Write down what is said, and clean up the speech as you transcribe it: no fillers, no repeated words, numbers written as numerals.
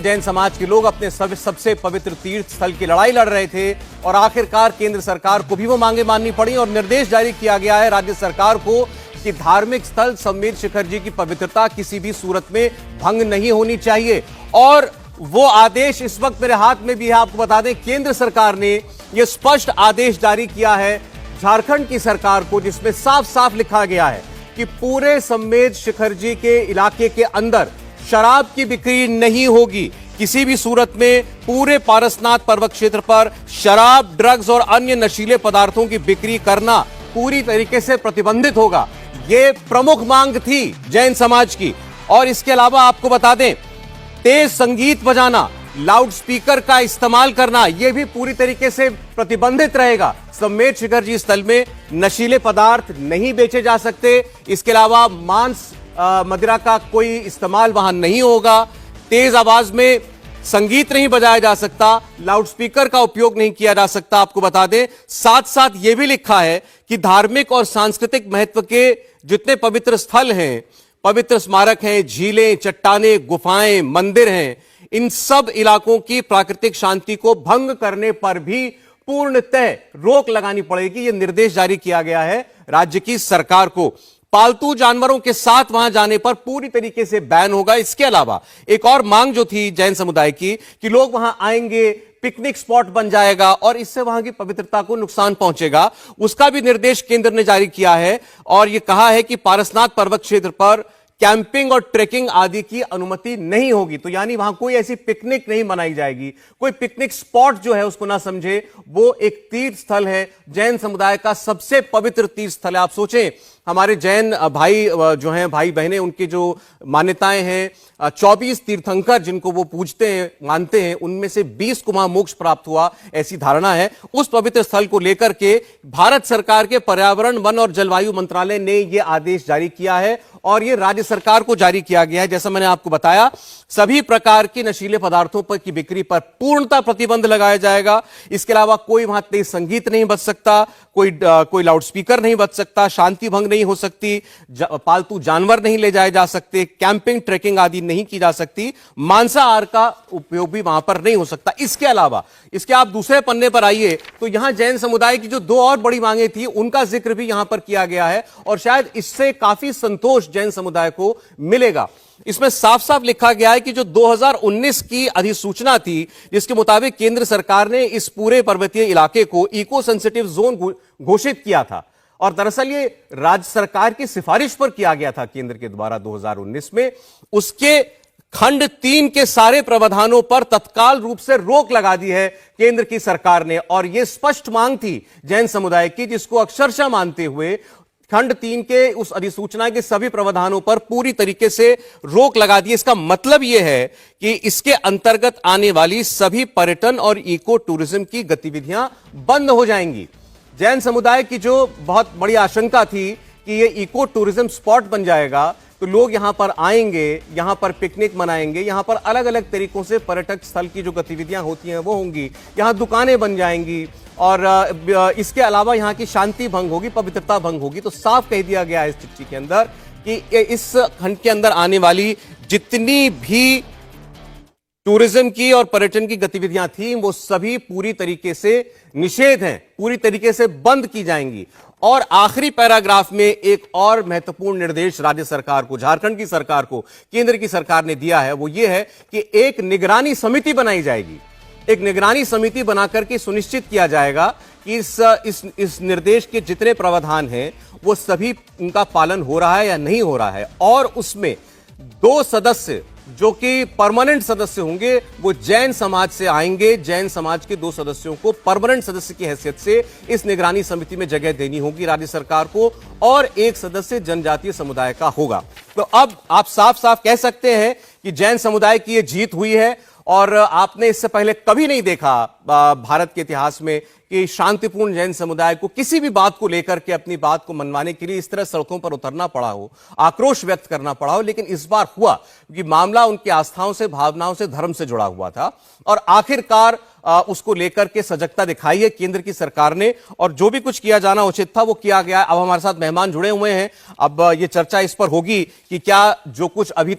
जैन समाज के लोग अपने सबसे पवित्र तीर्थ स्थल की लड़ाई लड़ रहे थे और आखिरकार केंद्र सरकार को भी वो मांगे माननी पड़ी और निर्देश जारी किया गया है राज्य सरकार को कि धार्मिक स्थल संमेर शिखर जी की पवित्रता किसी भी सूरत में भंग नहीं होनी चाहिए। और वो आदेश इस वक्त मेरे हाथ में भी है। आपको बता दें, केंद्र सरकार ने यह स्पष्ट आदेश जारी किया है झारखंड की सरकार को, जिसमें साफ साफ लिखा गया है कि पूरे संमेर शिखर जी के इलाके के अंदर शराब की बिक्री नहीं होगी। किसी भी सूरत में पूरे पारसनाथ पर्वत क्षेत्र पर शराब, ड्रग्स और अन्य नशीले पदार्थों की बिक्री करना पूरी तरीके से प्रतिबंधित होगा। यह प्रमुख मांग थी जैन समाज की। और इसके अलावा आपको बता दें, तेज संगीत बजाना, लाउड स्पीकर का इस्तेमाल करना, यह भी पूरी तरीके से प्रतिबंधित रहेगा। संमेर शिखर जी स्थल में नशीले पदार्थ नहीं बेचे जा सकते। इसके अलावा मांस मदिरा का कोई इस्तेमाल वहां नहीं होगा। तेज आवाज में संगीत नहीं बजाया जा सकता, लाउड स्पीकर का उपयोग नहीं किया जा सकता। आपको बता दें, साथ साथ यह भी लिखा है कि धार्मिक और सांस्कृतिक महत्व के जितने पवित्र स्थल हैं, पवित्र स्मारक हैं, झीलें, चट्टानें, गुफाएं, मंदिर हैं, इन सब इलाकों की प्राकृतिक शांति को भंग करने पर भी पूर्णतः रोक लगानी पड़ेगी। यह निर्देश जारी किया गया है राज्य की सरकार को। पालतू जानवरों के साथ वहां जाने पर पूरी तरीके से बैन होगा। इसके अलावा एक और मांग जो थी जैन समुदाय की कि लोग वहां आएंगे, पिकनिक स्पॉट बन जाएगा और इससे वहां की पवित्रता को नुकसान पहुंचेगा, उसका भी निर्देश केंद्र ने जारी किया है। और यह कहा है कि पारसनाथ पर्वत क्षेत्र पर कैंपिंग और ट्रेकिंग आदि की अनुमति नहीं होगी। तो यानी वहां कोई ऐसी पिकनिक नहीं मनाई जाएगी। कोई पिकनिक स्पॉट जो है उसको ना समझे, वो एक तीर्थ स्थल है, जैन समुदाय का सबसे पवित्र तीर्थ स्थल है। आप सोचें, हमारे जैन भाई जो हैं, भाई बहनें, उनकी जो मान्यताएं हैं, 24 तीर्थंकर जिनको वो पूजते हैं, मानते हैं, उनमें से 20 को वहां मोक्ष प्राप्त हुआ, ऐसी धारणा है। उस पवित्र स्थल को लेकर के भारत सरकार के पर्यावरण, वन और जलवायु मंत्रालय ने यह आदेश जारी किया है और यह राज्य सरकार को जारी किया गया है। जैसा मैंने आपको बताया, सभी प्रकार की नशीले पदार्थों पर की बिक्री पर पूर्णतः प्रतिबंध लगाया जाएगा। इसके अलावा कोई वहां तेज संगीत नहीं बज सकता, कोई लाउड स्पीकर नहीं बज सकता, शांति भंग नहीं हो सकती, पालतू जानवर नहीं ले जाए जा सकते, कैंपिंग, ट्रेकिंग आदि नहीं की जा सकती, मांसाहार का उपयोग भी वहां पर नहीं हो सकता। इसके अलावा इसके आप दूसरे पन्ने पर आइए तो यहां जैन समुदाय की जो दो और बड़ी मांगे थी, उनका जिक्र भी यहां पर किया गया है और शायद इससे काफी संतोष जैन समुदाय को मिलेगा। इसमें साफ साफ लिखा गया है कि जो 2019 की अधिसूचना थी, जिसके मुताबिक केंद्र सरकार ने इस पूरे पर्वतीय इलाके को इको सेंसिटिव जोन घोषित किया था और दरअसल ये राज्य सरकार की सिफारिश पर किया गया था केंद्र के द्वारा 2019 में, उसके खंड 3 के सारे प्रावधानों पर तत्काल रूप से रोक लगा दी है केंद्र की सरकार ने। और यह स्पष्ट मांग थी जैन समुदाय की, जिसको अक्षरशः मानते हुए खंड 3 के उस अधिसूचना के सभी प्रावधानों पर पूरी तरीके से रोक लगा दी। इसका मतलब यह है कि इसके अंतर्गत आने वाली सभी पर्यटन और इको टूरिज्म की गतिविधियां बंद हो जाएंगी। जैन समुदाय की जो बहुत बड़ी आशंका थी कि यह इको टूरिज्म स्पॉट बन जाएगा, तो लोग यहां पर आएंगे, यहां पर पिकनिक मनाएंगे, यहां पर अलग अलग तरीकों से पर्यटक स्थल की जो गतिविधियां होती हैं वो होंगी, यहां दुकानें बन जाएंगी और इसके अलावा यहां की शांति भंग होगी, पवित्रता भंग होगी। तो साफ कह दिया गया है इस चिट्ठी के अंदर कि इस खंड के अंदर आने वाली जितनी भी टूरिज्म की और पर्यटन की गतिविधियां थी, वो सभी पूरी तरीके से निषेध हैं, पूरी तरीके से बंद की जाएंगी। और आखिरी पैराग्राफ में एक और महत्वपूर्ण निर्देश राज्य सरकार को, झारखंड की सरकार को केंद्र की सरकार ने दिया है, वो ये है कि एक निगरानी समिति बनाई जाएगी। एक निगरानी समिति बनाकर के सुनिश्चित किया जाएगा कि इस निर्देश के जितने प्रावधान हैं वो सभी उनका पालन हो रहा है या नहीं हो रहा है। और उसमें 2 सदस्य जो कि परमानेंट सदस्य होंगे वो जैन समाज से आएंगे। जैन समाज के 2 सदस्यों को परमानेंट सदस्य की हैसियत से इस निगरानी समिति में जगह देनी होगी राज्य सरकार को और 1 सदस्य जनजातीय समुदाय का होगा। तो अब आप साफ साफ कह सकते हैं कि जैन समुदाय की यह जीत हुई है। और आपने इससे पहले कभी नहीं देखा भारत के इतिहास में कि शांतिपूर्ण जैन समुदाय को किसी भी बात को लेकर के अपनी बात को मनवाने के लिए इस तरह सड़कों पर उतरना पड़ा हो, आक्रोश व्यक्त करना पड़ा हो। लेकिन इस बार हुआ क्योंकि मामला उनकी आस्थाओं से, भावनाओं से, धर्म से जुड़ा हुआ था और आखिरकार उसको लेकर के सजगता दिखाई है केंद्र की सरकार ने और जो भी कुछ किया जाना उचित था वो किया गया। अब हमारे साथ मेहमान जुड़े हुए हैं, अब ये चर्चा इस पर होगी कि क्या जो कुछ अभी